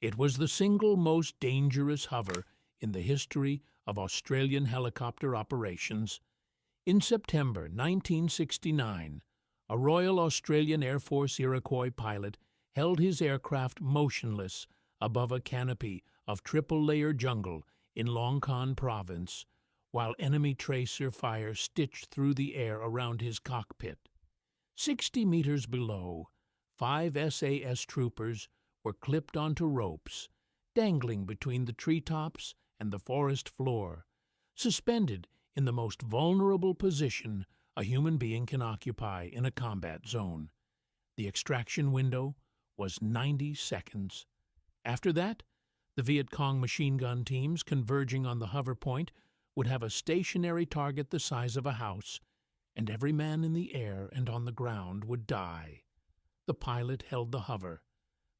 It was the single most dangerous hover in the history of Australian helicopter operations. In September 1969, a Royal Australian Air Force Iroquois pilot held his aircraft motionless above a canopy of triple-layer jungle in Long Con Province, while enemy tracer fire stitched through the air around his cockpit. 60 meters below, 5 SAS troopers were clipped onto ropes, dangling between the treetops and the forest floor, suspended in the most vulnerable position a human being can occupy in a combat zone. The extraction window was 90 seconds. After that, the Viet Cong machine gun teams converging on the hover point would have a stationary target the size of a house, and every man in the air and on the ground would die. The pilot held the hover.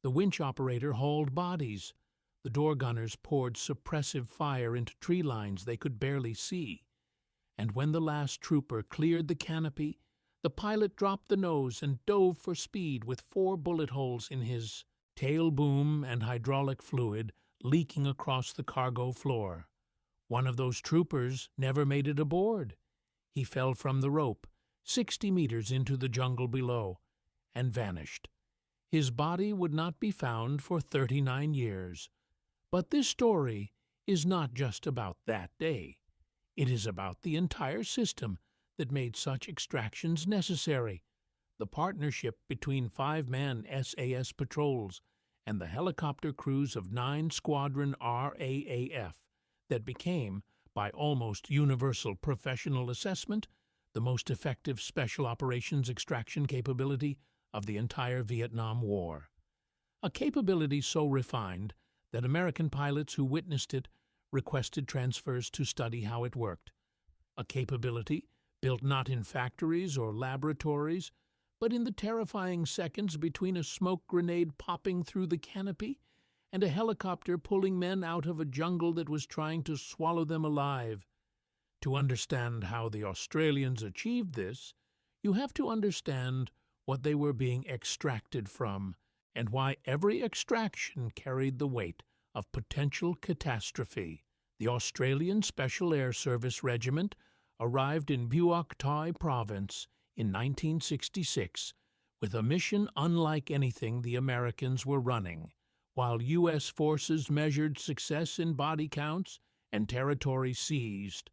The winch operator hauled bodies. The door gunners poured suppressive fire into tree lines they could barely see. And when the last trooper cleared the canopy, the pilot dropped the nose and dove for speed with 4 bullet holes in his tail boom and hydraulic fluid leaking across the cargo floor. One of those troopers never made it aboard. He fell from the rope, 60 meters into the jungle below, and vanished. His body would not be found for 39 years. But this story is not just about that day. It is about the entire system that made such extractions necessary. The partnership between 5-man SAS patrols and the helicopter crews of 9 Squadron RAAF that became, by almost universal professional assessment, the most effective special operations extraction capability of the entire Vietnam War. A capability so refined that American pilots who witnessed it requested transfers to study how it worked. A capability built not in factories or laboratories, but in the terrifying seconds between a smoke grenade popping through the canopy and a helicopter pulling men out of a jungle that was trying to swallow them alive. To understand how the Australians achieved this, you have to understand what they were being extracted from and why every extraction carried the weight of potential catastrophe. The Australian Special Air Service Regiment arrived in Buoc Thai Province in 1966 with a mission unlike anything the Americans were running. While U.S. forces measured success in body counts and territory seized,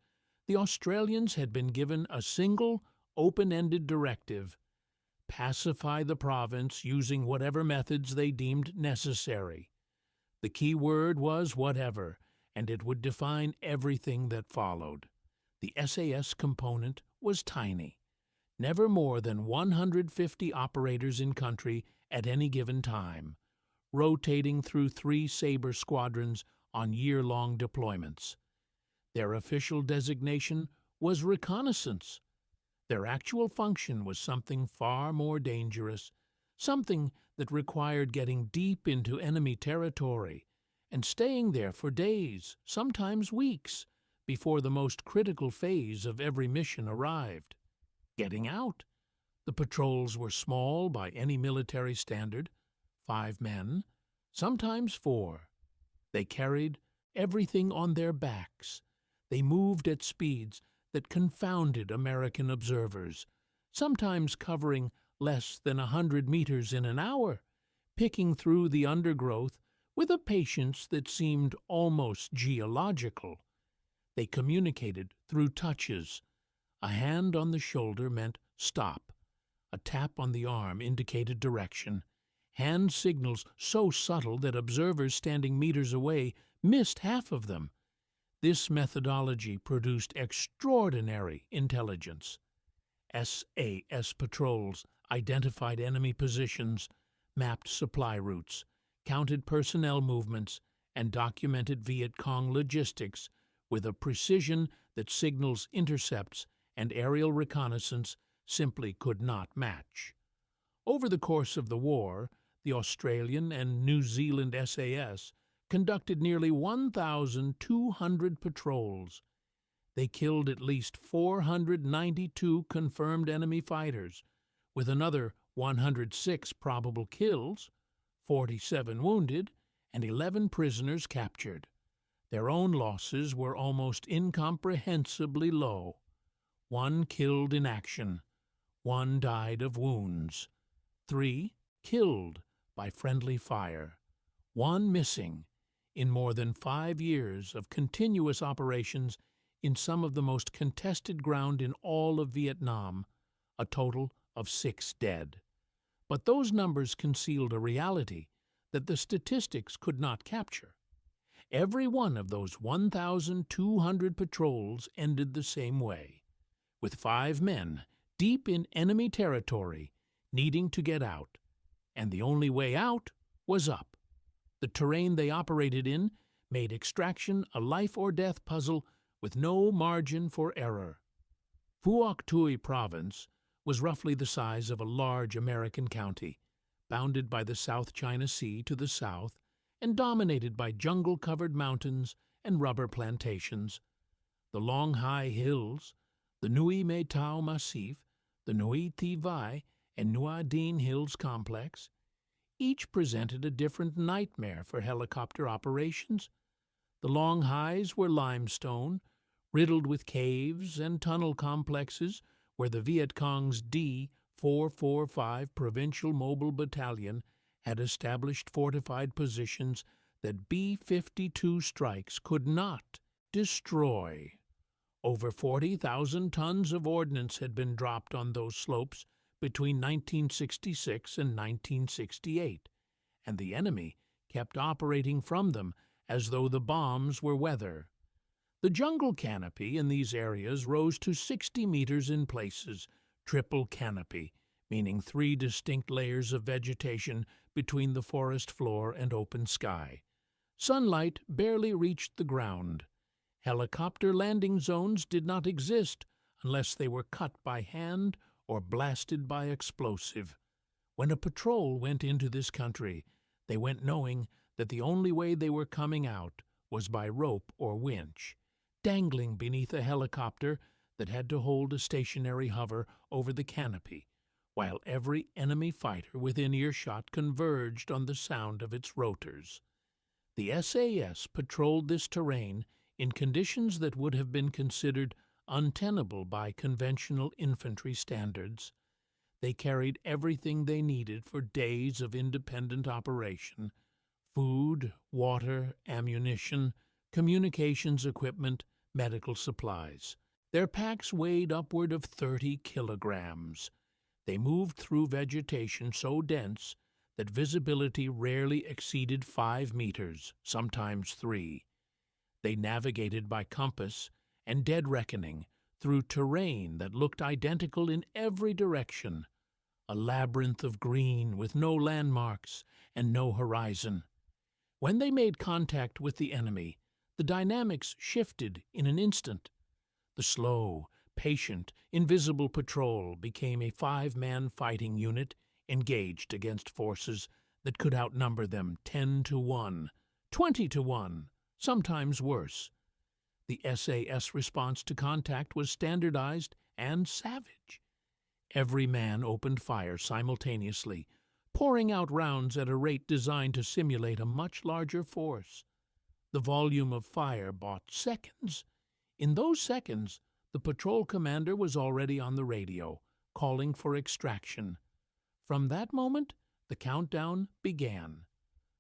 the Australians had been given a single, open-ended directive: pacify the province using whatever methods they deemed necessary. The key word was whatever, and it would define everything that followed. The SAS component was tiny. Never more than 150 operators in country at any given time, rotating through 3 Sabre squadrons on year-long deployments. Their official designation was reconnaissance. Their actual function was something far more dangerous, something that required getting deep into enemy territory and staying there for days, sometimes weeks, before the most critical phase of every mission arrived: getting out. The patrols were small by any military standard, 5 men, sometimes 4. They carried everything on their backs. They moved at speeds that confounded American observers, sometimes covering less than 100 meters in an hour, picking through the undergrowth with a patience that seemed almost geological. They communicated through touches. A hand on the shoulder meant stop. A tap on the arm indicated direction. Hand signals so subtle that observers standing meters away missed half of them. This methodology produced extraordinary intelligence. SAS patrols identified enemy positions, mapped supply routes, counted personnel movements, and documented Viet Cong logistics with a precision that signals intercepts and aerial reconnaissance simply could not match. Over the course of the war, the Australian and New Zealand SAS conducted nearly 1,200 patrols. They killed at least 492 confirmed enemy fighters, with another 106 probable kills, 47 wounded, and 11 prisoners captured. Their own losses were almost incomprehensibly low. 1 killed in action, 1 died of wounds, 3 killed by friendly fire, 1 missing in more than 5 years of continuous operations in some of the most contested ground in all of Vietnam, a total of 6 dead. But those numbers concealed a reality that the statistics could not capture. Every one of those 1,200 patrols ended the same way, with 5 men deep in enemy territory needing to get out, and the only way out was up. The terrain they operated in made extraction a life-or-death puzzle with no margin for error. Phuoc Tuy Province was roughly the size of a large American county, bounded by the South China Sea to the south and dominated by jungle-covered mountains and rubber plantations. The long high hills, the Nui Me Tao Massif, the Nui Thi Vai, and Nua Dinh Hills complex, each presented a different nightmare for helicopter operations. The long highs were limestone, riddled with caves and tunnel complexes where the Viet Cong's D-445 Provincial Mobile Battalion had established fortified positions that B-52 strikes could not destroy. Over 40,000 tons of ordnance had been dropped on those slopes between 1966 and 1968, and the enemy kept operating from them as though the bombs were weather. The jungle canopy in these areas rose to 60 meters in places, triple canopy, meaning 3 distinct layers of vegetation between the forest floor and open sky. Sunlight barely reached the ground. Helicopter landing zones did not exist unless they were cut by hand or blasted by explosive. When a patrol went into this country, they went knowing that the only way they were coming out was by rope or winch, dangling beneath a helicopter that had to hold a stationary hover over the canopy, while every enemy fighter within earshot converged on the sound of its rotors. The SAS patrolled this terrain in conditions that would have been considered untenable by conventional infantry standards. They carried everything they needed for days of independent operation: food, water, ammunition, communications equipment, medical supplies. Their packs weighed upward of 30 kilograms. They moved through vegetation so dense that visibility rarely exceeded 5 meters, sometimes 3. They navigated by compass and dead reckoning through terrain that looked identical in every direction, a labyrinth of green with no landmarks and no horizon. When they made contact with the enemy, the dynamics shifted in an instant. The slow, patient, invisible patrol became a 5-man fighting unit engaged against forces that could outnumber them 10 to 1, 20 to 1, sometimes worse. The SAS response to contact was standardized and savage. Every man opened fire simultaneously, pouring out rounds at a rate designed to simulate a much larger force. The volume of fire bought seconds. In those seconds, the patrol commander was already on the radio, calling for extraction. From that moment, the countdown began.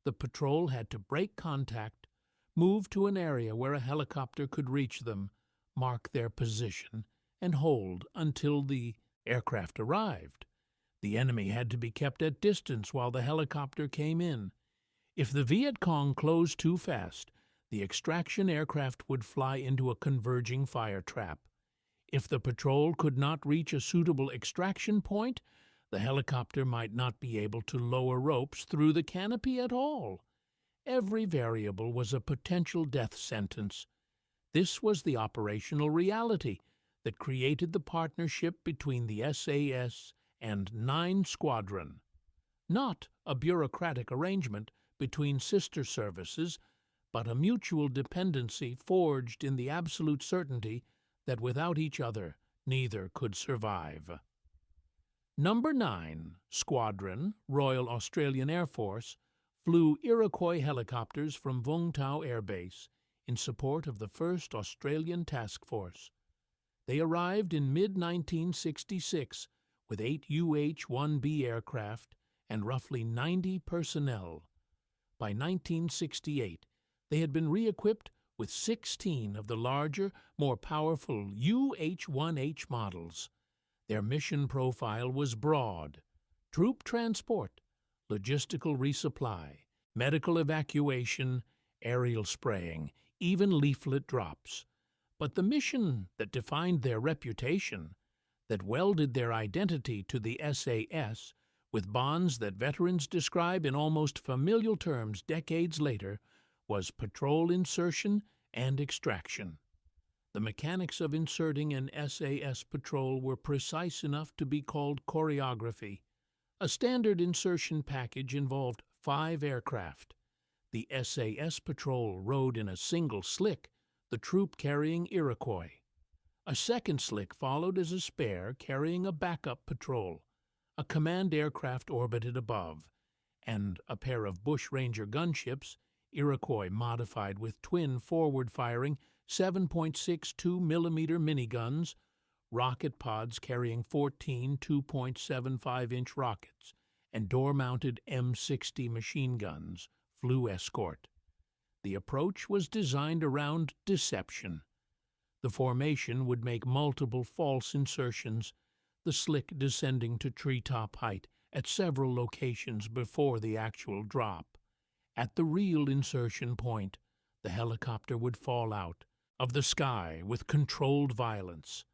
The patrol had to break contact, move to an area where a helicopter could reach them, mark their position, and hold until the aircraft arrived. The enemy had to be kept at distance while the helicopter came in. If the Viet Cong closed too fast, the extraction aircraft would fly into a converging fire trap. If the patrol could not reach a suitable extraction point, the helicopter might not be able to lower ropes through the canopy at all. Every variable was a potential death sentence. This was the operational reality that created the partnership between the SAS and 9 Squadron. Not a bureaucratic arrangement between sister services, but a mutual dependency forged in the absolute certainty that without each other, neither could survive. Number 9, Squadron, Royal Australian Air Force, flew Iroquois helicopters from Vung Tau Air Base in support of the 1st Australian Task Force. They arrived in mid-1966 with 8 UH-1B aircraft and roughly 90 personnel. By 1968, they had been re-equipped with 16 of the larger, more powerful UH-1H models. Their mission profile was broad: troop transport, logistical resupply, medical evacuation, aerial spraying, even leaflet drops. But the mission that defined their reputation, that welded their identity to the SAS with bonds that veterans describe in almost familial terms decades later, was patrol insertion and extraction. The mechanics of inserting an SAS patrol were precise enough to be called choreography. A standard insertion package involved 5 aircraft. The SAS patrol rode in a single slick, the troop carrying Iroquois. A second slick followed as a spare carrying a backup patrol. A command aircraft orbited above, and a pair of bushranger gunships, Iroquois modified with twin forward-firing 7.62 millimeter miniguns, rocket pods carrying 14 2.75-inch rockets, and door-mounted M60 machine guns, flew escort. The approach was designed around deception. The formation would make multiple false insertions, the slick descending to treetop height at several locations before the actual drop. At the real insertion point, the helicopter would fall out of the sky with controlled violence.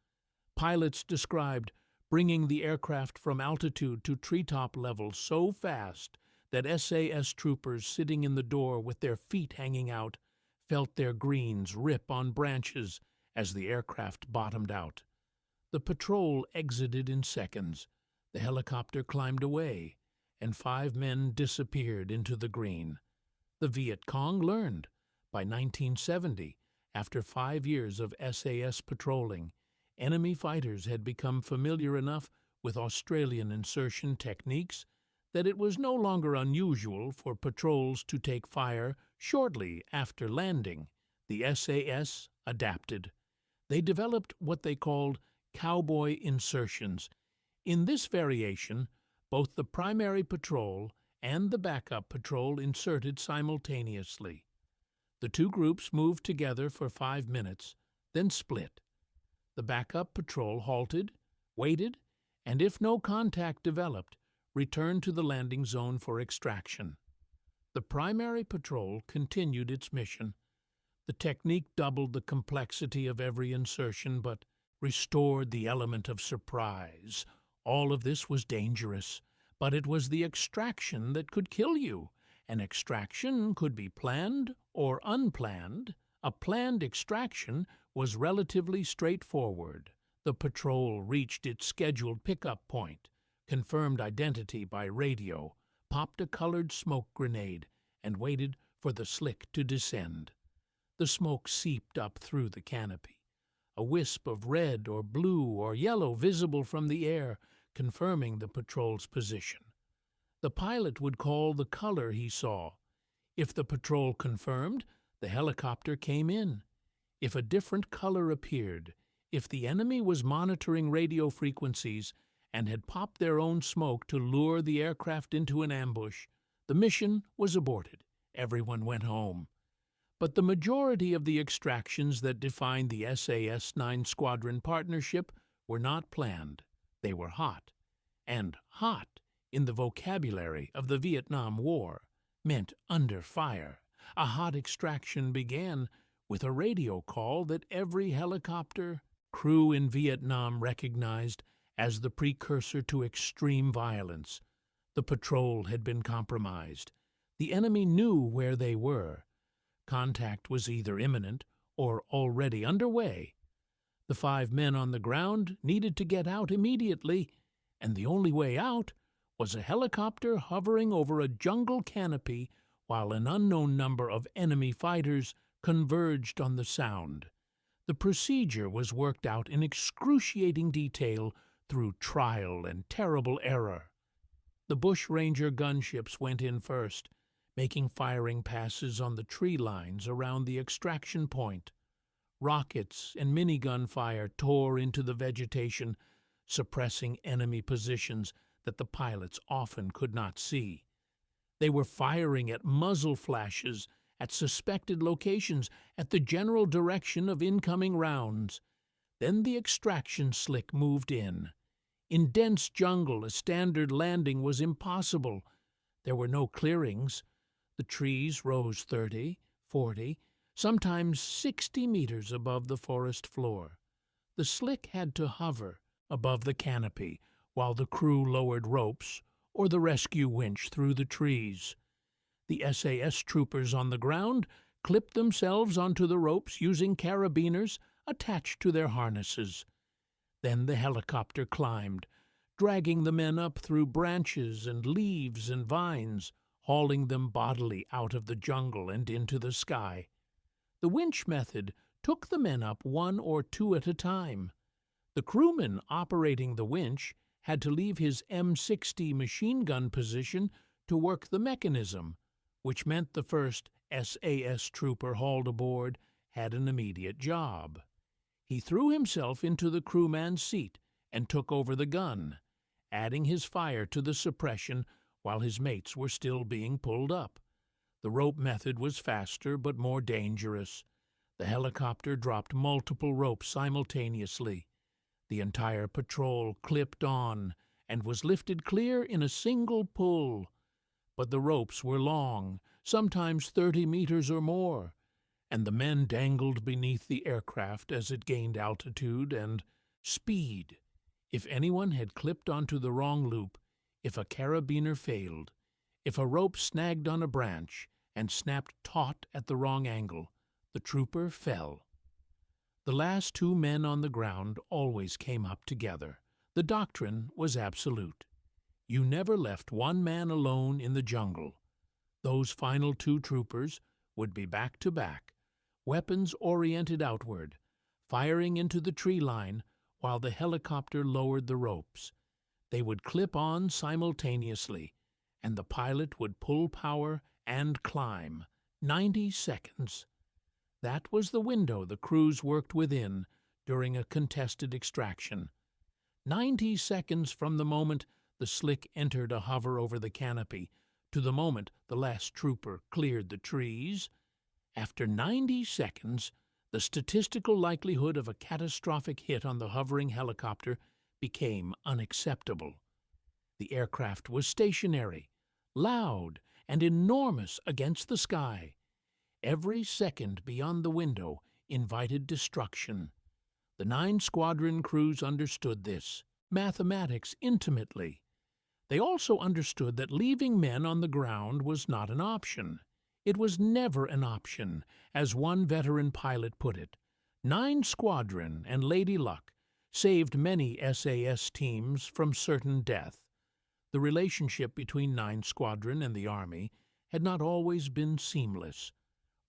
Pilots described bringing the aircraft from altitude to treetop level so fast that SAS troopers sitting in the door with their feet hanging out felt their greens rip on branches as the aircraft bottomed out. The patrol exited in seconds, the helicopter climbed away, and 5 men disappeared into the green. The Viet Cong learned. By 1970, after 5 years of SAS patrolling, enemy fighters had become familiar enough with Australian insertion techniques that it was no longer unusual for patrols to take fire shortly after landing. The SAS adapted. They developed what they called cowboy insertions. In this variation, both the primary patrol and the backup patrol inserted simultaneously. The 2 groups moved together for 5 minutes, then split. The backup patrol halted, waited, and if no contact developed, returned to the landing zone for extraction. The primary patrol continued its mission. The technique doubled the complexity of every insertion, but restored the element of surprise. All of this was dangerous, but it was the extraction that could kill you. An extraction could be planned or unplanned. A planned extraction was relatively straightforward. The patrol reached its scheduled pickup point, confirmed identity by radio, popped a colored smoke grenade, and waited for the slick to descend. The smoke seeped up through the canopy, a wisp of red or blue or yellow visible from the air, confirming the patrol's position. The pilot would call the color he saw. If the patrol confirmed, the helicopter came in. If a different color appeared, if the enemy was monitoring radio frequencies and had popped their own smoke to lure the aircraft into an ambush, the mission was aborted. Everyone went home. But the majority of the extractions that defined the SAS-9 Squadron partnership were not planned. They were hot. And hot, in the vocabulary of the Vietnam War, meant under fire. A hot extraction began with a radio call that every helicopter crew in Vietnam recognized as the precursor to extreme violence. The patrol had been compromised. The enemy knew where they were. Contact was either imminent or already underway. The 5 men on the ground needed to get out immediately, and the only way out was a helicopter hovering over a jungle canopy while an unknown number of enemy fighters converged on the sound. The procedure was worked out in excruciating detail through trial and terrible error. The bushranger gunships went in first, making firing passes on the tree lines around the extraction point. Rockets and minigun fire tore into the vegetation, suppressing enemy positions that the pilots often could not see. They were firing at muzzle flashes, at suspected locations, at the general direction of incoming rounds. Then the extraction slick moved in. In dense jungle, a standard landing was impossible. There were no clearings. The trees rose 30, 40, sometimes 60 meters above the forest floor. The slick had to hover above the canopy while the crew lowered ropes or the rescue winch through the trees. The SAS troopers on the ground clipped themselves onto the ropes using carabiners attached to their harnesses. Then the helicopter climbed, dragging the men up through branches and leaves and vines, hauling them bodily out of the jungle and into the sky. The winch method took the men up one or two at a time. The crewman operating the winch had to leave his M60 machine gun position to work the mechanism, which meant the first SAS trooper hauled aboard had an immediate job. He threw himself into the crewman's seat and took over the gun, adding his fire to the suppression while his mates were still being pulled up. The rope method was faster but more dangerous. The helicopter dropped multiple ropes simultaneously. The entire patrol clipped on and was lifted clear in a single pull. But the ropes were long, sometimes 30 meters or more, and the men dangled beneath the aircraft as it gained altitude and speed. If anyone had clipped onto the wrong loop, if a carabiner failed, if a rope snagged on a branch and snapped taut at the wrong angle, the trooper fell. The last two men on the ground always came up together. The doctrine was absolute. You never left one man alone in the jungle. Those final two troopers would be back to back, weapons oriented outward, firing into the tree line while the helicopter lowered the ropes. They would clip on simultaneously, and the pilot would pull power and climb. 90 seconds. That was the window the crews worked within during a contested extraction. 90 seconds from the moment the slick entered a hover over the canopy to the moment the last trooper cleared the trees. After 90 seconds, the statistical likelihood of a catastrophic hit on the hovering helicopter became unacceptable. The aircraft was stationary, loud, and enormous against the sky. Every second beyond the window invited destruction. The 9 squadron crews understood this, mathematics intimately. They also understood that leaving men on the ground was not an option. It was never an option, as one veteran pilot put it. 9 squadron and Lady Luck saved many SAS teams from certain death. The relationship between 9 squadron and the Army had not always been seamless.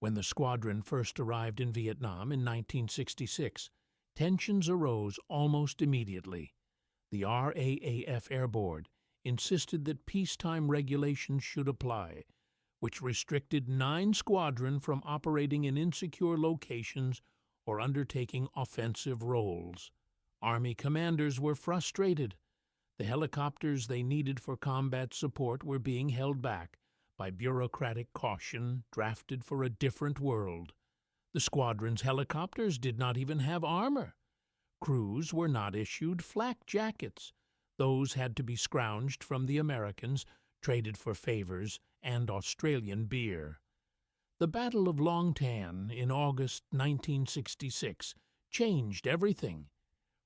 When the squadron first arrived in Vietnam in 1966, tensions arose almost immediately. The RAAF Air Board insisted that peacetime regulations should apply, which restricted 9 squadron from operating in insecure locations or undertaking offensive roles. Army commanders were frustrated. The helicopters they needed for combat support were being held back by bureaucratic caution drafted for a different world. The squadron's helicopters did not even have armor. Crews were not issued flak jackets. Those had to be scrounged from the Americans, traded for favors and Australian beer. The Battle of Long Tan in August 1966 changed everything.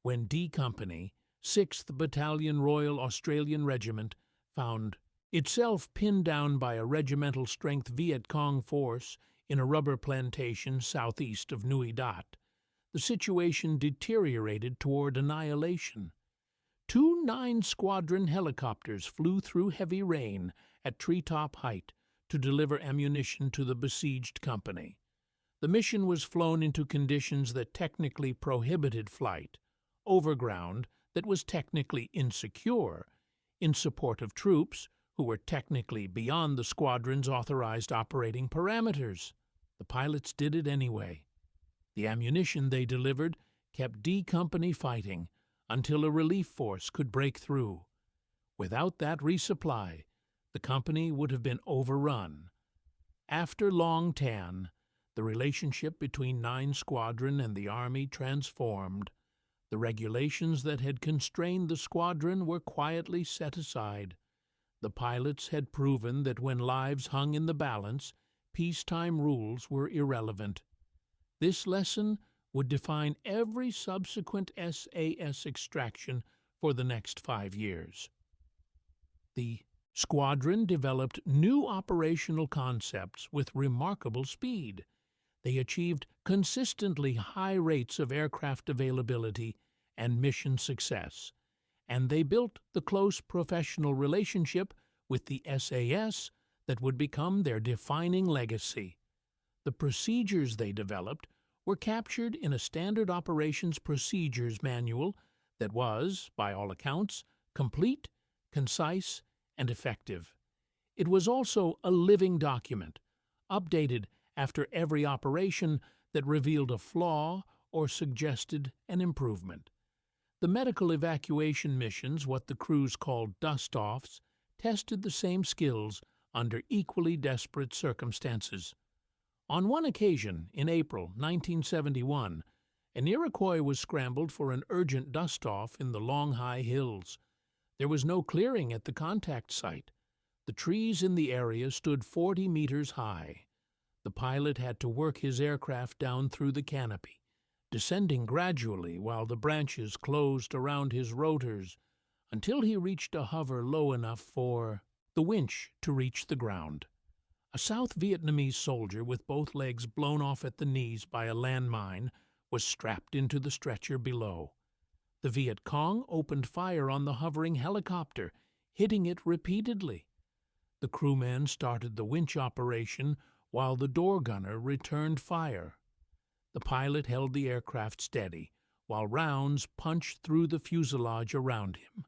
When D Company, 6th Battalion Royal Australian Regiment, found itself pinned down by a regimental-strength Viet Cong force in a rubber plantation southeast of Nui Dat, the situation deteriorated toward annihilation. 2 9 squadron helicopters flew through heavy rain at treetop height to deliver ammunition to the besieged company. The mission was flown into conditions that technically prohibited flight, over ground that was technically insecure, in support of troops who were technically beyond the squadron's authorized operating parameters. The pilots did it anyway. The ammunition they delivered kept D Company fighting until a relief force could break through. Without that resupply, the company would have been overrun. After Long Tan, the relationship between 9 Squadron and the Army transformed. The regulations that had constrained the squadron were quietly set aside. The pilots had proven that when lives hung in the balance, peacetime rules were irrelevant. This lesson would define every subsequent SAS extraction for the next 5 years. The squadron developed new operational concepts with remarkable speed. They achieved consistently high rates of aircraft availability and mission success, and they built the close professional relationship with the SAS that would become their defining legacy. The procedures they developed were captured in a standard operations procedures manual that was, by all accounts, complete, concise, and effective. It was also a living document, updated after every operation that revealed a flaw or suggested an improvement. The medical evacuation missions, what the crews called dust-offs, tested the same skills under equally desperate circumstances. On one occasion, in April 1971, an Iroquois was scrambled for an urgent dust-off in the Long High Hills. There was no clearing at the contact site. The trees in the area stood 40 meters high. The pilot had to work his aircraft down through the canopy, descending gradually while the branches closed around his rotors until he reached a hover low enough for the winch to reach the ground. A South Vietnamese soldier with both legs blown off at the knees by a landmine was strapped into the stretcher below. The Viet Cong opened fire on the hovering helicopter, hitting it repeatedly. The crewmen started the winch operation while the door gunner returned fire. The pilot held the aircraft steady while rounds punched through the fuselage around him.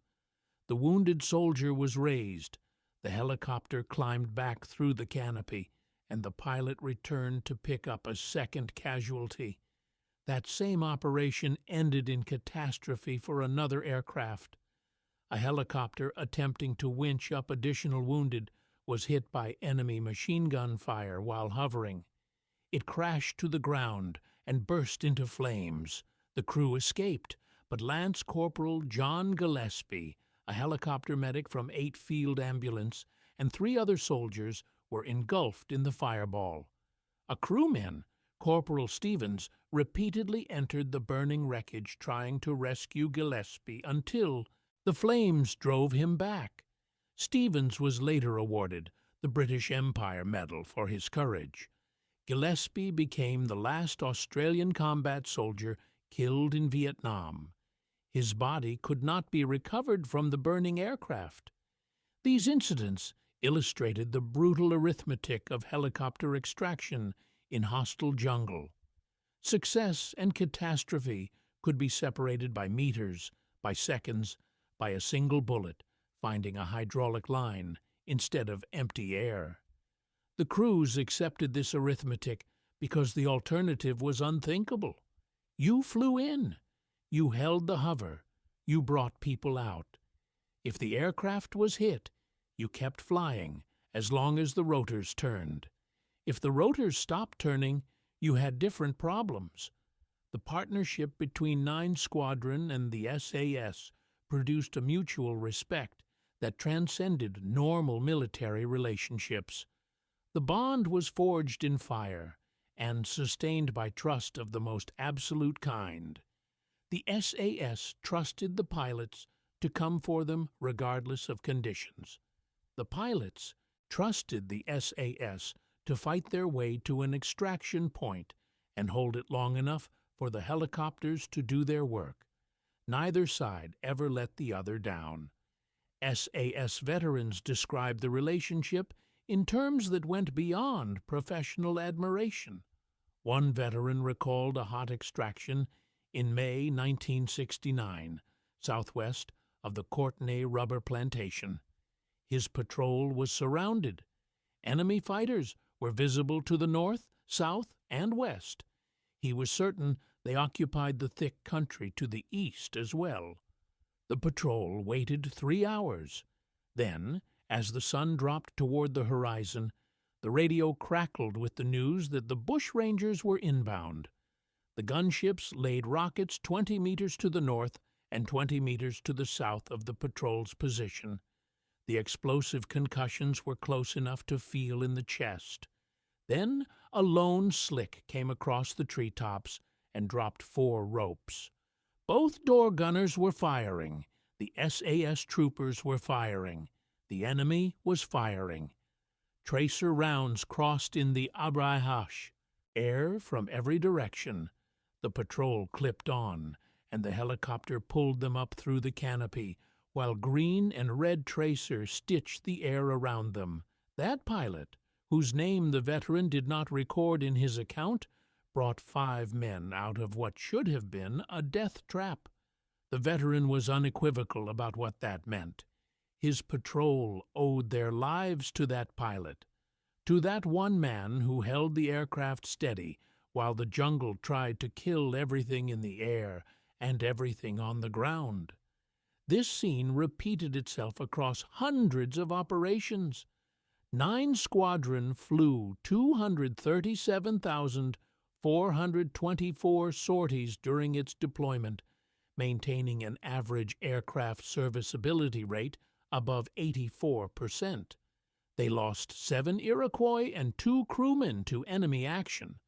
The wounded soldier was raised. The helicopter climbed back through the canopy, and the pilot returned to pick up a second casualty. That same operation ended in catastrophe for another aircraft. A helicopter attempting to winch up additional wounded was hit by enemy machine gun fire while hovering. It crashed to the ground and burst into flames. The crew escaped, but Lance Corporal John Gillespie, a helicopter medic from 8 Field Ambulance, and 3 other soldiers were engulfed in the fireball. A crewman, Corporal Stevens, repeatedly entered the burning wreckage trying to rescue Gillespie until the flames drove him back. Stevens was later awarded the British Empire Medal for his courage. Gillespie became the last Australian combat soldier killed in Vietnam. His body could not be recovered from the burning aircraft. These incidents illustrated the brutal arithmetic of helicopter extraction in hostile jungle. Success and catastrophe could be separated by meters, by seconds, by a single bullet finding a hydraulic line instead of empty air. The crews accepted this arithmetic because the alternative was unthinkable. You flew in. You held the hover. You brought people out. If the aircraft was hit, you kept flying as long as the rotors turned. If the rotors stopped turning, you had different problems. The partnership between 9 Squadron and the SAS produced a mutual respect that transcended normal military relationships. The bond was forged in fire and sustained by trust of the most absolute kind. The SAS trusted the pilots to come for them regardless of conditions. The pilots trusted the SAS to fight their way to an extraction point and hold it long enough for the helicopters to do their work. Neither side ever let the other down. SAS veterans described the relationship in terms that went beyond professional admiration. One veteran recalled a hot extraction in May 1969, southwest of the Courtenay rubber plantation. His patrol was surrounded. Enemy fighters were visible to the north, south, and west. He was certain they occupied the thick country to the east as well. The patrol waited 3 hours. Then, as the sun dropped toward the horizon, the radio crackled with the news that the bushrangers were inbound. The gunships laid rockets 20 meters to the north and 20 meters to the south of the patrol's position. The explosive concussions were close enough to feel in the chest. Then a lone slick came across the treetops and dropped 4 ropes. Both door gunners were firing. The SAS troopers were firing. The enemy was firing. Tracer rounds crossed in the abraihash. Air from every direction. The patrol clipped on, and the helicopter pulled them up through the canopy, while green and red tracer stitched the air around them. That pilot, whose name the veteran did not record in his account, brought 5 men out of what should have been a death trap. The veteran was unequivocal about what that meant. His patrol owed their lives to that pilot, to that one man who held the aircraft steady while the jungle tried to kill everything in the air and everything on the ground. This scene repeated itself across hundreds of operations. 9 Squadron flew 237,424 sorties during its deployment, maintaining an average aircraft serviceability rate above 84%. They lost 7 Iroquois and 2 crewmen to enemy action,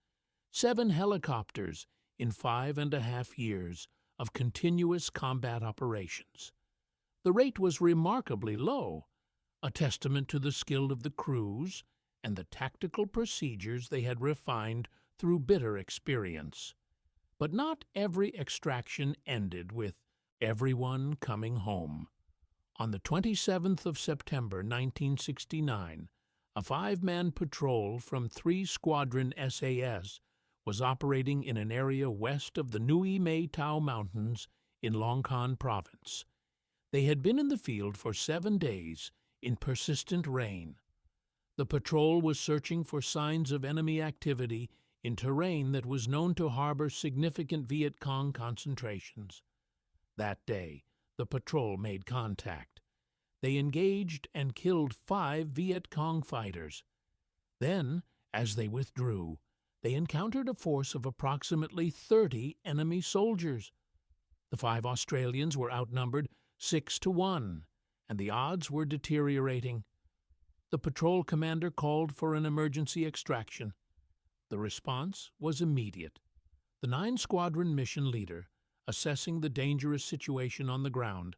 7 helicopters in 5.5 years of continuous combat operations. The rate was remarkably low, a testament to the skill of the crews and the tactical procedures they had refined through bitter experience. But not every extraction ended with everyone coming home. On the 27th of September 1969, a 5-man patrol from 3 Squadron SAS was operating in an area west of the Nui Mai Tau Mountains in Long Khan Province. They had been in the field for 7 days in persistent rain. The patrol was searching for signs of enemy activity in terrain that was known to harbor significant Viet Cong concentrations. That day, the patrol made contact. They engaged and killed 5 Viet Cong fighters. Then, as they withdrew, they encountered a force of approximately 30 enemy soldiers. The 5 Australians were outnumbered 6-1, and the odds were deteriorating. The patrol commander called for an emergency extraction. The response was immediate. The 9 Squadron mission leader, assessing the dangerous situation on the ground,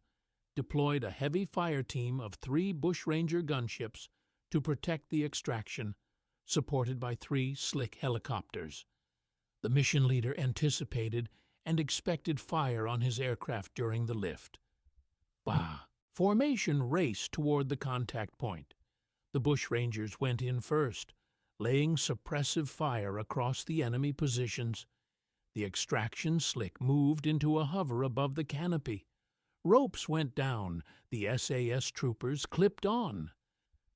deployed a heavy fire team of 3 bushranger gunships to protect the extraction, supported by 3 slick helicopters. The mission leader anticipated and expected fire on his aircraft during the lift. Bah! Formation raced toward the contact point. The bushrangers went in first, laying suppressive fire across the enemy positions. The extraction slick moved into a hover above the canopy. Ropes went down. The SAS troopers clipped on.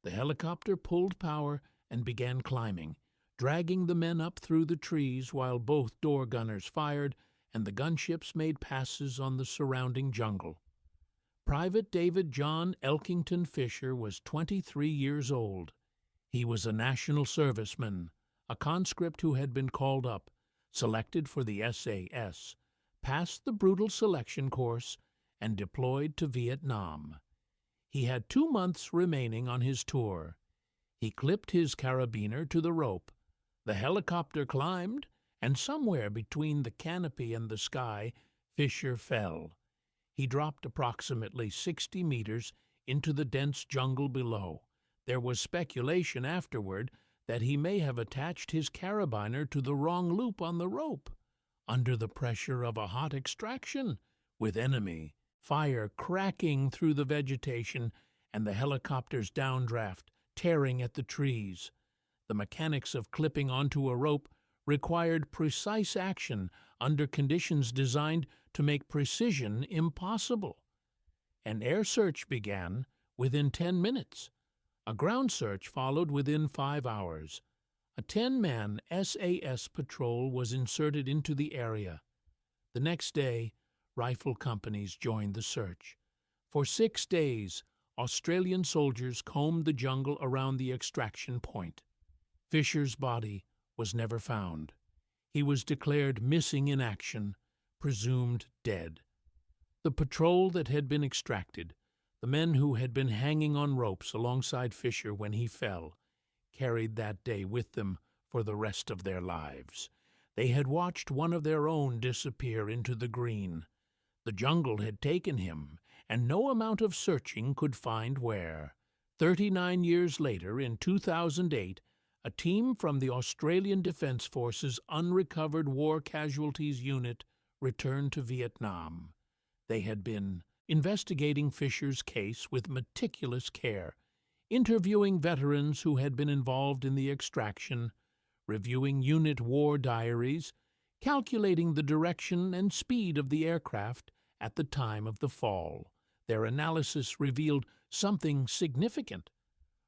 The helicopter pulled power and began climbing, dragging the men up through the trees while both door gunners fired and the gunships made passes on the surrounding jungle. Private David John Elkington Fisher was 23 years old. He was a national serviceman, a conscript who had been called up, selected for the SAS, passed the brutal selection course, and deployed to Vietnam. He had 2 months remaining on his tour. He clipped his carabiner to the rope. The helicopter climbed, and somewhere between the canopy and the sky, Fisher fell. He dropped approximately 60 meters into the dense jungle below. There was speculation afterward that he may have attached his carabiner to the wrong loop on the rope. Under the pressure of a hot extraction, with enemy fire cracking through the vegetation and the helicopter's downdraft tearing at the trees, the mechanics of clipping onto a rope required precise action under conditions designed to make precision impossible. An air search began within 10 minutes. A ground search followed within 5 hours. A 10-man SAS patrol was inserted into the area. The next day, rifle companies joined the search. For 6 days, Australian soldiers combed the jungle around the extraction point. Fisher's body was never found. He was declared missing in action, presumed dead. The patrol that had been extracted, the men who had been hanging on ropes alongside Fisher when he fell, carried that day with them for the rest of their lives. They had watched one of their own disappear into the green. The jungle had taken him, and no amount of searching could find where. 39 years later, in 2008, a team from the Australian Defence Force's Unrecovered War Casualties Unit returned to Vietnam. They had been investigating Fisher's case with meticulous care, interviewing veterans who had been involved in the extraction, reviewing unit war diaries, calculating the direction and speed of the aircraft at the time of the fall. Their analysis revealed something significant.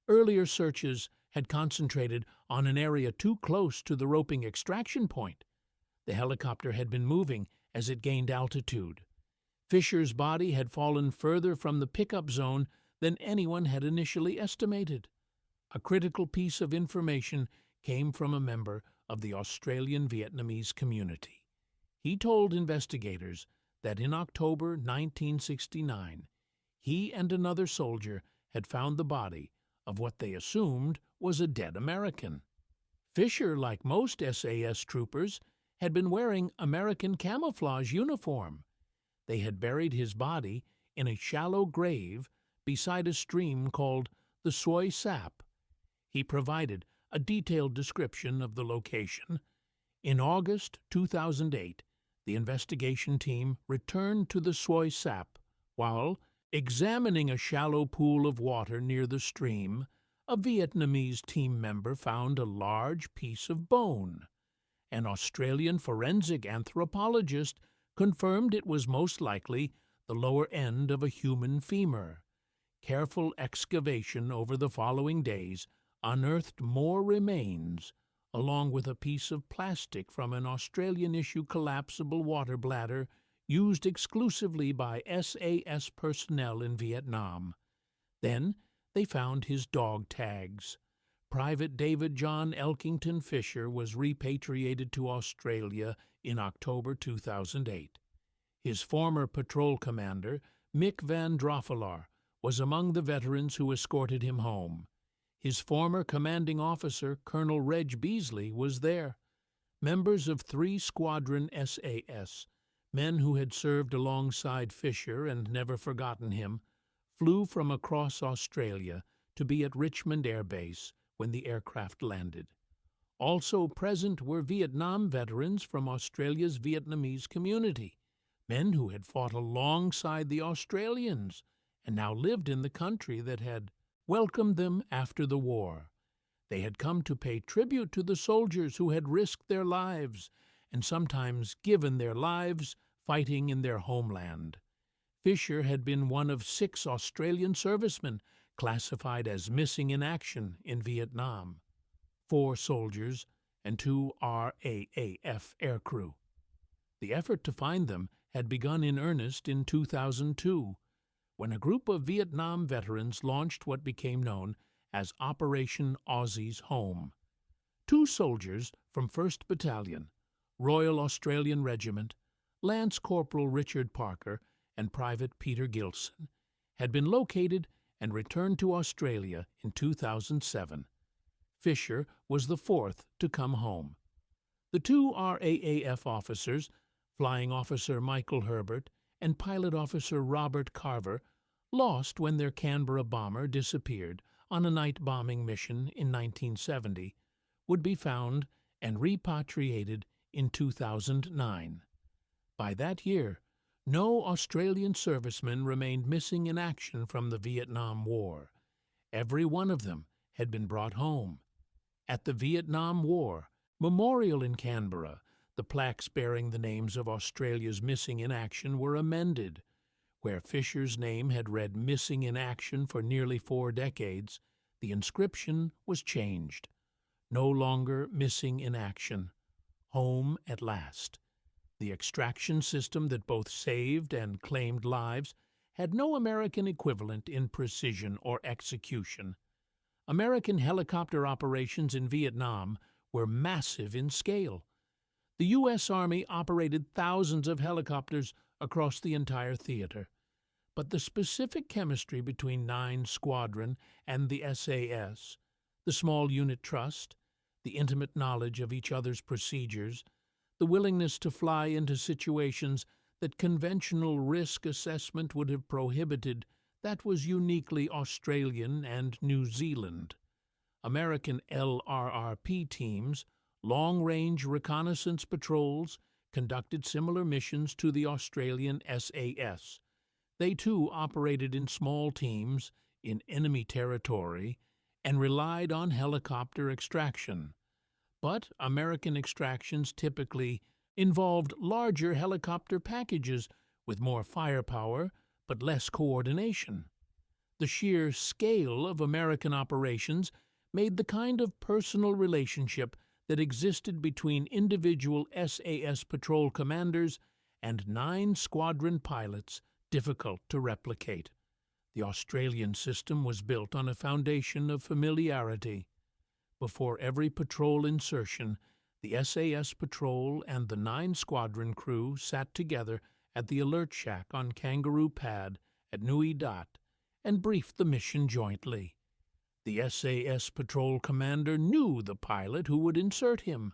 Earlier searches had concentrated on an area too close to the roping extraction point. The helicopter had been moving as it gained altitude. Fisher's body had fallen further from the pickup zone than anyone had initially estimated. A critical piece of information came from a member of the Australian Vietnamese community. He told investigators that in October 1969, he and another soldier had found the body of what they assumed was a dead American. Fisher, like most SAS troopers, had been wearing American camouflage uniform. They had buried his body in a shallow grave beside a stream called the Soi Sap. He provided a detailed description of the location. In August 2008, the investigation team returned to the Soi Sap. While examining a shallow pool of water near the stream, a Vietnamese team member found a large piece of bone. An Australian forensic anthropologist confirmed it was most likely the lower end of a human femur. Careful excavation over the following days unearthed more remains, along with a piece of plastic from an Australian-issue collapsible water bladder used exclusively by SAS personnel in Vietnam. Then they found his dog tags. Private David John Elkington Fisher was repatriated to Australia in October 2008. His former patrol commander, Mick Van Droffelaar, was among the veterans who escorted him home. His former commanding officer, Colonel Reg Beasley, was there. Members of 3 Squadron SAS, men who had served alongside Fisher and never forgotten him, flew from across Australia to be at Richmond Air Base when the aircraft landed. Also present were Vietnam veterans from Australia's Vietnamese community, men who had fought alongside the Australians and now lived in the country that had welcomed them after the war. They had come to pay tribute to the soldiers who had risked their lives and sometimes given their lives fighting in their homeland. Fisher had been one of 6 Australian servicemen classified as missing in action in Vietnam, 4 soldiers and 2 RAAF aircrew. The effort to find them had begun in earnest in 2002, when a group of Vietnam veterans launched what became known as Operation Aussie's Home. 2 soldiers from 1st Battalion, Royal Australian Regiment, Lance Corporal Richard Parker and Private Peter Gilson, had been located and returned to Australia in 2007. Fisher was the 4th to come home. The 2 RAAF officers, Flying Officer Michael Herbert and Pilot Officer Robert Carver, lost when their Canberra bomber disappeared on a night bombing mission in 1970, would be found and repatriated in 2009. By that year, no Australian servicemen remained missing in action from the Vietnam War. Every one of them had been brought home. At the Vietnam War Memorial in Canberra, the plaques bearing the names of Australia's missing in action were amended. Where Fisher's name had read missing in action for nearly 4 decades, the inscription was changed. No longer missing in action. Home at last. The extraction system that both saved and claimed lives had no American equivalent in precision or execution. American helicopter operations in Vietnam were massive in scale. The U.S. Army operated thousands of helicopters across the entire theater. But the specific chemistry between 9 Squadron and the SAS, the small unit trust, the intimate knowledge of each other's procedures, the willingness to fly into situations that conventional risk assessment would have prohibited, that was uniquely Australian and New Zealand. American LRRP teams, long-range reconnaissance patrols, conducted similar missions to the Australian SAS. They too operated in small teams in enemy territory and relied on helicopter extraction. But American extractions typically involved larger helicopter packages with more firepower but less coordination. The sheer scale of American operations made the kind of personal relationship that existed between individual SAS patrol commanders and 9 squadron pilots difficult to replicate. The Australian system was built on a foundation of familiarity. Before every patrol insertion, the SAS patrol and the 9 squadron crew sat together at the alert shack on Kangaroo Pad at Nui Dat and briefed the mission jointly. The SAS patrol commander knew the pilot who would insert him.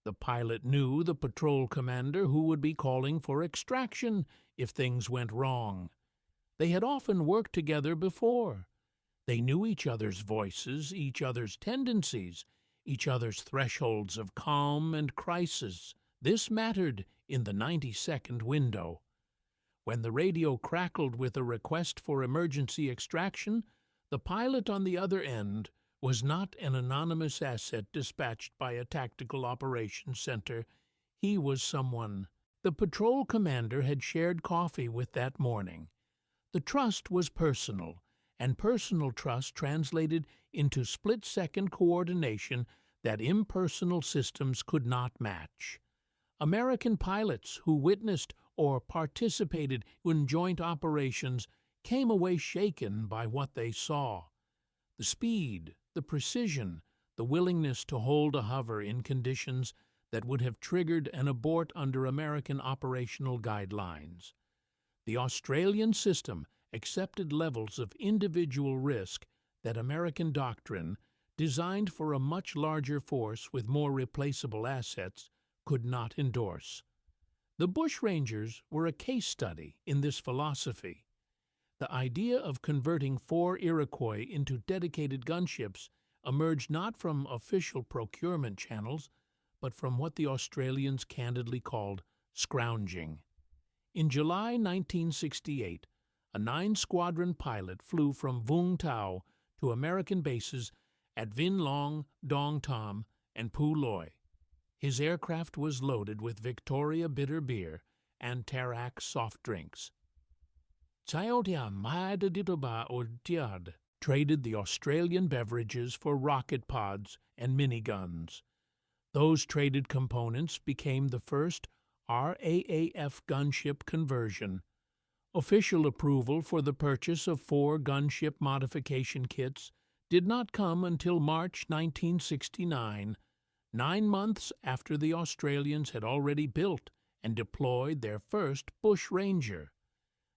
The pilot knew the patrol commander who would be calling for extraction if things went wrong. They had often worked together before. They knew each other's voices, each other's tendencies, each other's thresholds of calm and crisis. This mattered in the 90-second window. When the radio crackled with a request for emergency extraction, the pilot on the other end was not an anonymous asset dispatched by a tactical operations center. He was someone the patrol commander had shared coffee with that morning. The trust was personal, and personal trust translated into split-second coordination that impersonal systems could not match. American pilots who witnessed or participated in joint operations came away shaken by what they saw. The speed, the precision, the willingness to hold a hover in conditions that would have triggered an abort under American operational guidelines. The Australian system accepted levels of individual risk that American doctrine, designed for a much larger force with more replaceable assets, could not endorse. The Bushrangers were a case study in this philosophy. The idea of converting 4 Iroquois into dedicated gunships emerged not from official procurement channels, but from what the Australians candidly called scrounging. In July 1968, a 9-squadron pilot flew from Vung Tau to American bases at Vin Long, Dong Tam, and Pu Loi. His aircraft was loaded with Victoria bitter beer and Tarak soft drinks. Traded the Australian beverages for rocket pods and miniguns. Those traded components became the first RAAF gunship conversion. Official approval for the purchase of 4 gunship modification kits did not come until March 1969, 9 months after the Australians had already built and deployed their first Bushranger.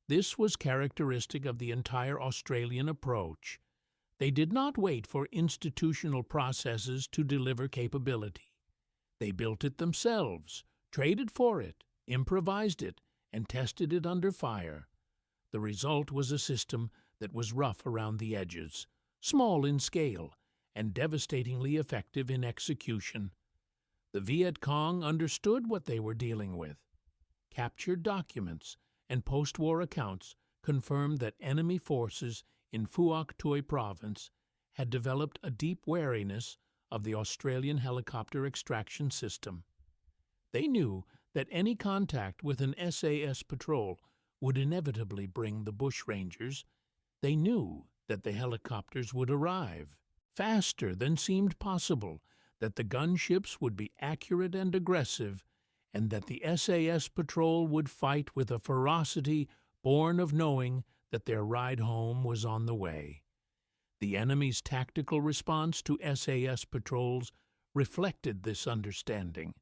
This was characteristic of the entire Australian approach. They did not wait for institutional processes to deliver capability. They built it themselves, traded for it, improvised it, and tested it under fire. The result was a system that was rough around the edges, small in scale, and devastatingly effective in execution. The Viet Cong understood what they were dealing with. Captured documents and post-war accounts confirmed that enemy forces in Phuoc Tuy province had developed a deep wariness of the Australian helicopter extraction system. They knew that any contact with an SAS patrol would inevitably bring the bushrangers, they knew that the helicopters would arrive faster than seemed possible, that the gunships would be accurate and aggressive, and that the SAS patrol would fight with a ferocity born of knowing that their ride home was on the way. The enemy's tactical response to SAS patrols reflected this understanding.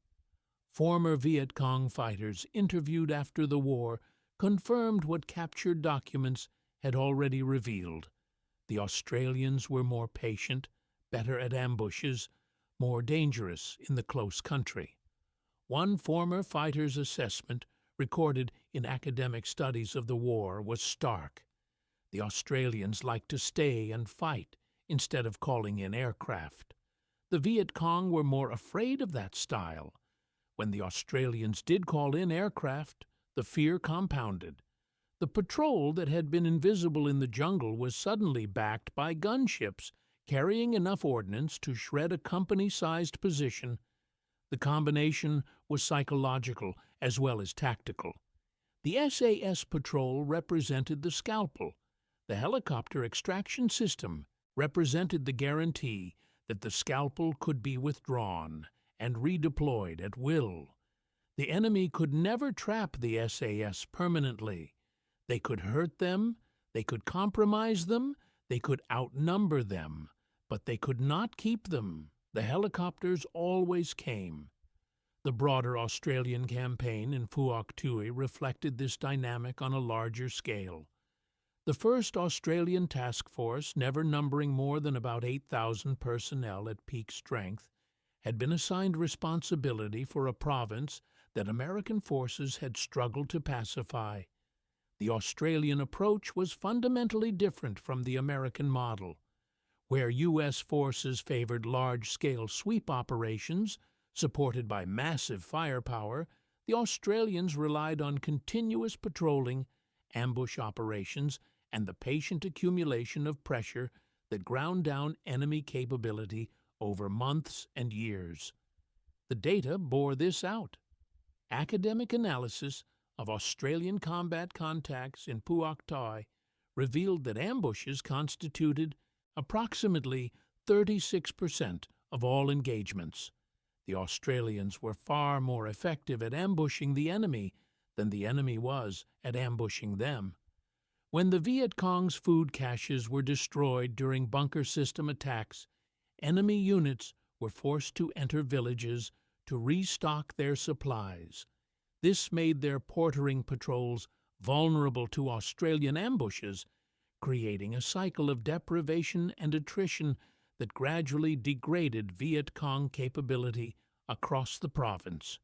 Former Viet Cong fighters interviewed after the war confirmed what captured documents had already revealed. The Australians were more patient, better at ambushes, more dangerous in the close country. One former fighter's assessment, recorded in academic studies of the war, was stark. The Australians liked to stay and fight instead of calling in aircraft. The Viet Cong were more afraid of that style. When the Australians did call in aircraft, the fear compounded. The patrol that had been invisible in the jungle was suddenly backed by gunships carrying enough ordnance to shred a company-sized position. The combination was psychological as well as tactical. The SAS patrol represented the scalpel. The helicopter extraction system represented the guarantee that the scalpel could be withdrawn and redeployed at will. The enemy could never trap the SAS permanently. They could hurt them, they could compromise them, they could outnumber them, but they could not keep them. The helicopters always came. The broader Australian campaign in Phuoc Tuy reflected this dynamic on a larger scale. The 1st Australian Task Force, never numbering more than about 8,000 personnel at peak strength, had been assigned responsibility for a province that American forces had struggled to pacify. The Australian approach was fundamentally different from the American model. Where U.S. forces favored large-scale sweep operations, supported by massive firepower, the Australians relied on continuous patrolling, ambush operations, and the patient accumulation of pressure that ground down enemy capability over months and years. The data bore this out. Academic analysis of Australian combat contacts in Phuoc Tuy revealed that ambushes constituted approximately 36% of all engagements. The Australians were far more effective at ambushing the enemy than the enemy was at ambushing them. When the Viet Cong's food caches were destroyed during bunker system attacks, enemy units were forced to enter villages to restock their supplies. This made their portering patrols vulnerable to Australian ambushes, creating a cycle of deprivation and attrition that gradually degraded Viet Cong capability across the province.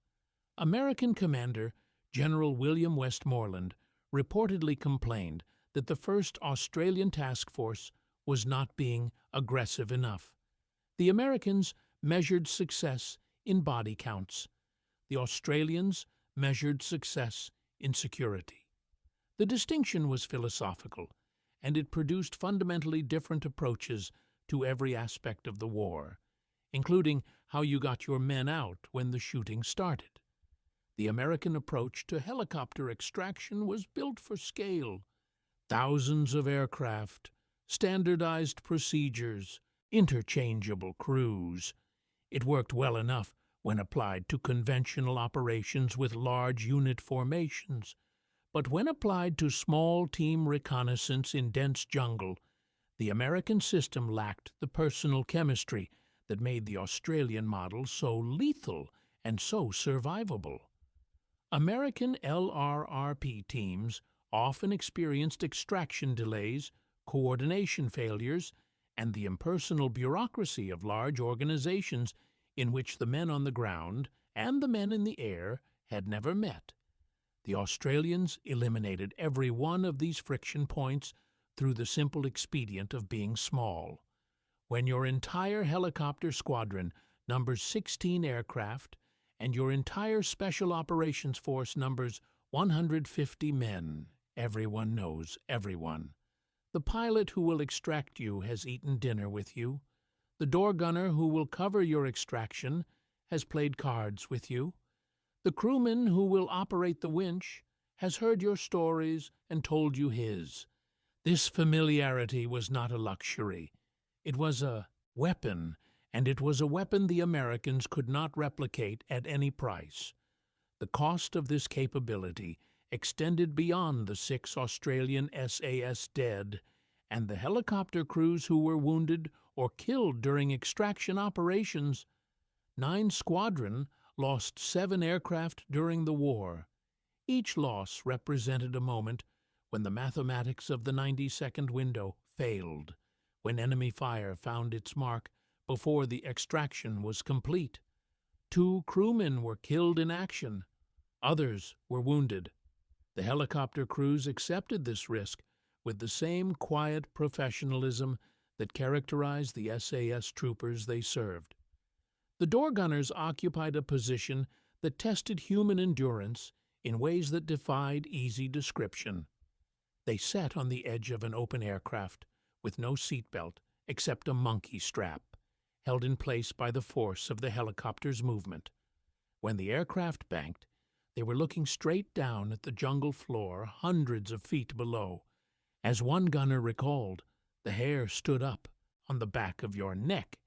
American Commander General William Westmoreland reportedly complained that the 1st Australian Task Force was not being aggressive enough. The Americans measured success in body counts. The Australians measured success in security. The distinction was philosophical, and it produced fundamentally different approaches to every aspect of the war, including how you got your men out when the shooting started. The American approach to helicopter extraction was built for scale. Thousands of aircraft, standardized procedures, interchangeable crews. It worked well enough when applied to conventional operations with large unit formations, but when applied to small team reconnaissance in dense jungle, the American system lacked the personal chemistry that made the Australian model so lethal and so survivable. American LRRP teams often experienced extraction delays, coordination failures, and the impersonal bureaucracy of large organizations in which the men on the ground and the men in the air had never met. The Australians eliminated every one of these friction points through the simple expedient of being small. When your entire helicopter squadron numbers 16 aircraft and your entire Special Operations Force numbers 150 men, everyone knows everyone. The pilot who will extract you has eaten dinner with you. The door gunner who will cover your extraction has played cards with you. The crewman who will operate the winch has heard your stories and told you his. This familiarity was not a luxury. It was a weapon, and it was a weapon the Americans could not replicate at any price. The cost of this capability extended beyond the 6 Australian SAS dead and the helicopter crews who were wounded or killed during extraction operations. 9 Squadron lost 7 aircraft during the war. Each loss represented a moment when the mathematics of the 90-second window failed, when enemy fire found its mark before the extraction was complete. 2 crewmen were killed in action. Others were wounded. The helicopter crews accepted this risk with the same quiet professionalism that characterized the SAS troopers they served. The door gunners occupied a position that tested human endurance in ways that defied easy description. They sat on the edge of an open aircraft with no seatbelt except a monkey strap, held in place by the force of the helicopter's movement. When the aircraft banked, they were looking straight down at the jungle floor hundreds of feet below. As one gunner recalled, the hair stood up on the back of your neck.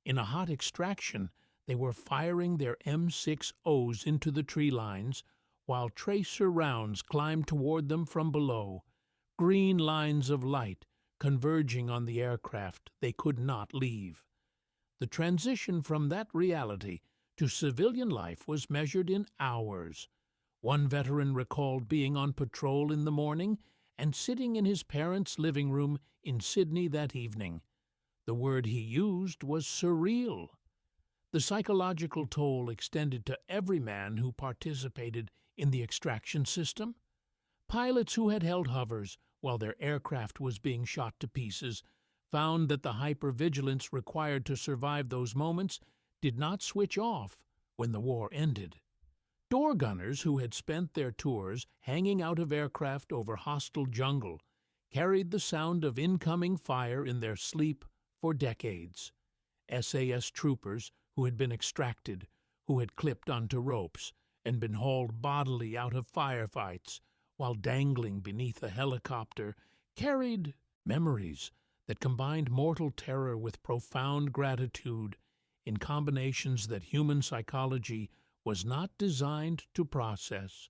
In a hot extraction, they were firing their M60s into the tree lines, while tracer rounds climbed toward them from below, green lines of light converging on the aircraft they could not leave. The transition from that reality to civilian life was measured in hours. One veteran recalled being on patrol in the morning and sitting in his parents' living room in Sydney that evening. The word he used was surreal. The psychological toll extended to every man who participated in the extraction system. Pilots who had held hovers while their aircraft was being shot to pieces found that the hypervigilance required to survive those moments did not switch off when the war ended. Door gunners who had spent their tours hanging out of aircraft over hostile jungle carried the sound of incoming fire in their sleep for decades. SAS troopers who had been extracted, who had clipped onto ropes and been hauled bodily out of firefights while dangling beneath a helicopter, carried memories that combined mortal terror with profound gratitude in combinations that human psychology was not designed to process.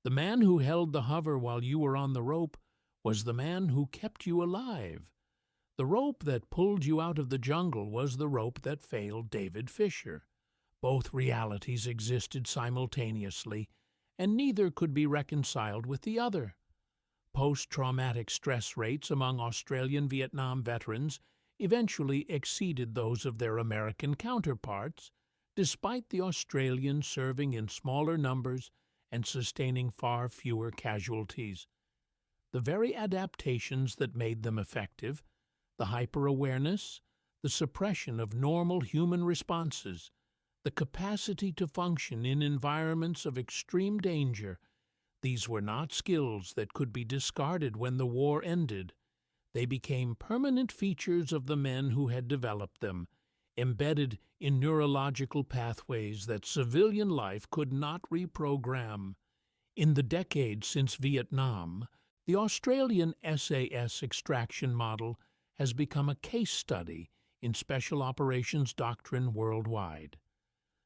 The man who held the hover while you were on the rope was the man who kept you alive. The rope that pulled you out of the jungle was the rope that failed David Fisher. Both realities existed simultaneously, and neither could be reconciled with the other. Post-traumatic stress rates among Australian Vietnam veterans eventually exceeded those of their American counterparts, despite the Australians serving in smaller numbers and sustaining far fewer casualties. The very adaptations that made them effective, the hyper-awareness, the suppression of normal human responses, the capacity to function in environments of extreme danger, these were not skills that could be discarded when the war ended. They became permanent features of the men who had developed them, embedded in neurological pathways that civilian life could not reprogram. In the decades since Vietnam, the Australian SAS extraction model has become a case study in special operations doctrine worldwide.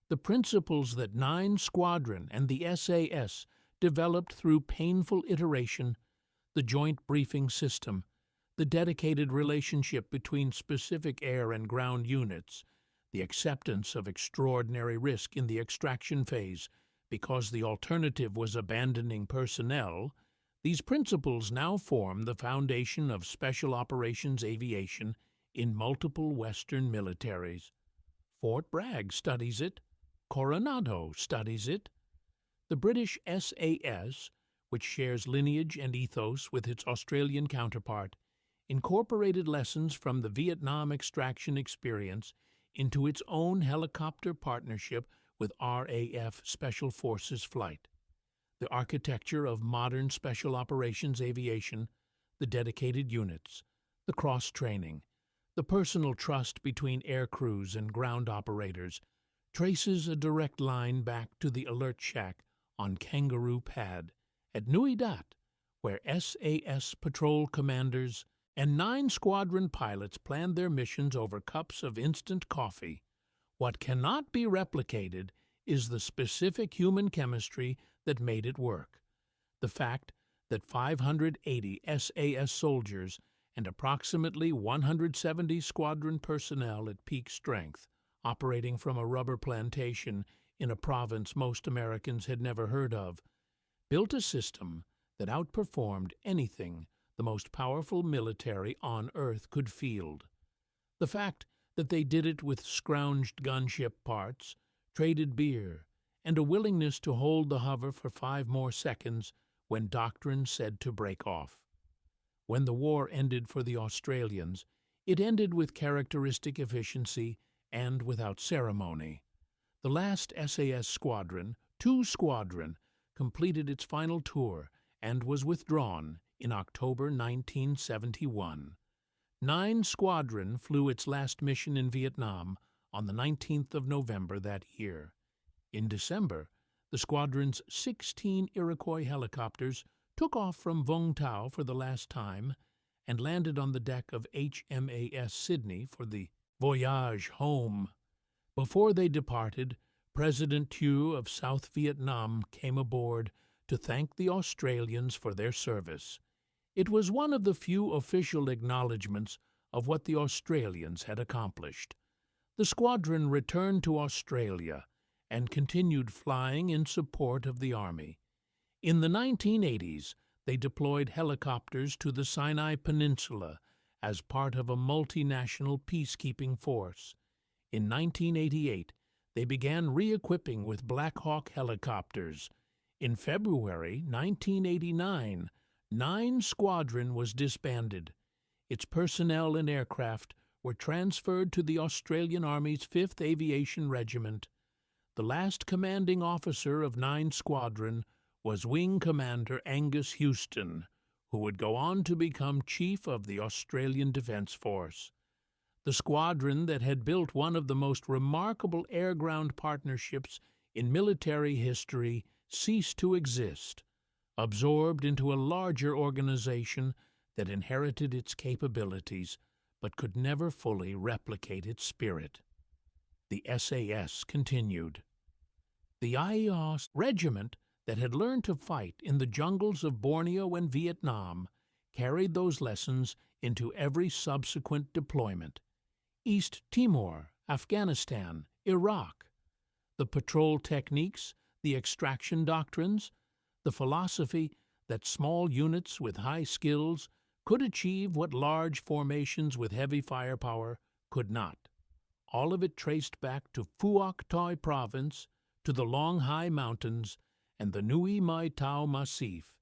The principles that 9 Squadron and the SAS developed through painful iteration, the joint briefing system, the dedicated relationship between specific air and ground units, the acceptance of extraordinary risk in the extraction phase because the alternative was abandoning personnel, these principles now form the foundation of special operations aviation in multiple Western militaries. Fort Bragg studies it. Coronado studies it. The British SAS, which shares lineage and ethos with its Australian counterpart, incorporated lessons from the Vietnam extraction experience into its own helicopter partnership with RAF Special Forces flight. The architecture of modern special operations aviation, the dedicated units, the cross-training, the personal trust between air crews and ground operators, traces a direct line back to the alert shack on Kangaroo Pad At Nui Dat, where SAS patrol commanders and 9 squadron pilots planned their missions over cups of instant coffee, what cannot be replicated is the specific human chemistry that made it work. The fact that 580 SAS soldiers and approximately 170 squadron personnel at peak strength, operating from a rubber plantation in a province most Americans had never heard of, built a system that outperformed anything the most powerful military on Earth could field. The fact that they did it with scrounged gunship parts, traded beer, and a willingness to hold the hover for 5 more seconds when doctrine said to break off. When the war ended for the Australians, it ended with characteristic efficiency and without ceremony. The last SAS squadron, 2 Squadron, completed its final tour and was withdrawn in October 1971. 9 Squadron flew its last mission in Vietnam on the 19th of November that year. In December, the squadron's 16 Iroquois helicopters took off from Vung Tau for the last time and landed on the deck of HMAS Sydney for the voyage home. Before they departed, President Thieu of South Vietnam came aboard to thank the Australians for their service. It was one of the few official acknowledgments of what the Australians had accomplished. The squadron returned to Australia and continued flying in support of the Army. In the 1980s, they deployed helicopters to the Sinai Peninsula as part of a multinational peacekeeping force. In 1988, they began re-equipping with Black Hawk helicopters. In February 1989, 9 Squadron was disbanded. Its personnel and aircraft were transferred to the Australian Army's 5th Aviation Regiment. The last commanding officer of 9 Squadron was Wing Commander Angus Houston, who would go on to become Chief of the Australian Defence Force. The squadron that had built one of the most remarkable air-ground partnerships in military history ceased to exist, absorbed into a larger organization that inherited its capabilities but could never fully replicate its spirit. The SAS continued. The IEOS regiment that had learned to fight in the jungles of Borneo and Vietnam carried those lessons into every subsequent deployment. East Timor, Afghanistan, Iraq. The patrol techniques, the extraction doctrines, the philosophy that small units with high skills could achieve what large formations with heavy firepower could not. All of it traced back to Phuoc Toi Province, to the Long Hai Mountains, and the Nui Mai Tau Massif,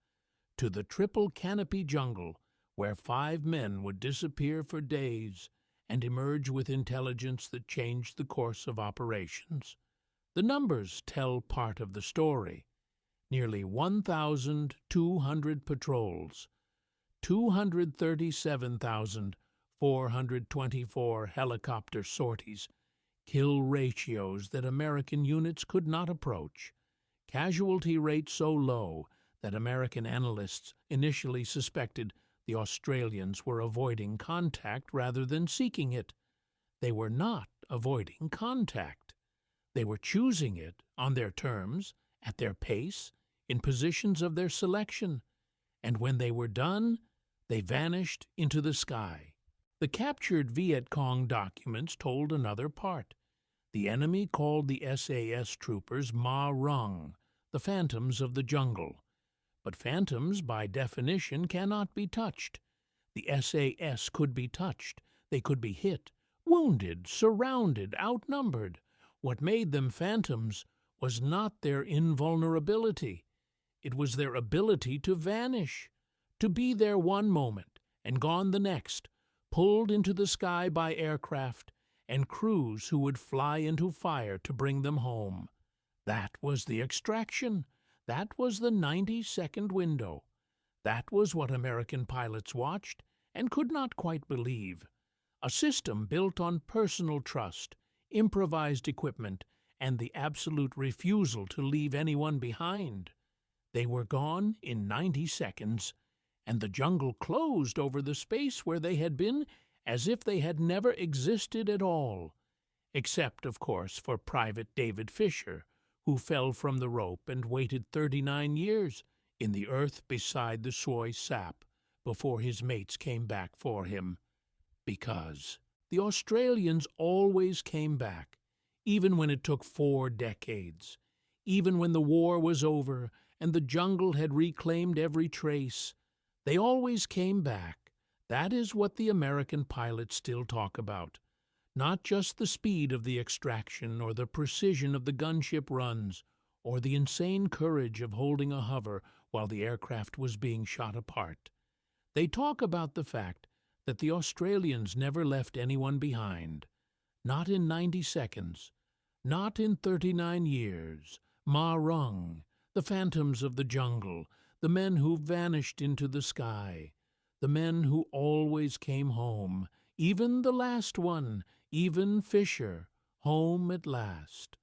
to the triple-canopy jungle, where 5 men would disappear for days and emerge with intelligence that changed the course of operations. The numbers tell part of the story. Nearly 1,200 patrols, 237,424 helicopter sorties, kill ratios that American units could not approach, casualty rate so low that American analysts initially suspected the Australians were avoiding contact rather than seeking it. They were not avoiding contact. They were choosing it on their terms, at their pace, in positions of their selection, and when they were done, they vanished into the sky. The captured Viet Cong documents told another part. The enemy called the SAS troopers Ma Rung, the phantoms of the jungle. But phantoms, by definition, cannot be touched. The SAS could be touched. They could be hit, wounded, surrounded, outnumbered. What made them phantoms was not their invulnerability. It was their ability to vanish, to be there one moment and gone the next, pulled into the sky by aircraft and crews who would fly into fire to bring them home. That was the extraction. That was the 90-second window. That was what American pilots watched and could not quite believe. A system built on personal trust, improvised equipment, and the absolute refusal to leave anyone behind. They were gone in 90 seconds, and the jungle closed over the space where they had been as if they had never existed at all, except, of course, for Private David Fisher, who fell from the rope and waited 39 years in the earth beside the Soy sap before his mates came back for him. Because the Australians always came back, even when it took 4 decades, even when the war was over and the jungle had reclaimed every trace. They always came back. That is what the American pilots still talk about. Not just the speed of the extraction or the precision of the gunship runs or the insane courage of holding a hover while the aircraft was being shot apart. They talk about the fact that the Australians never left anyone behind. Not in 90 seconds. Not in 39 years. Ma Rung, the phantoms of the jungle, the men who vanished into the sky, the men who always came home, even the last one, even Fisher, home at last.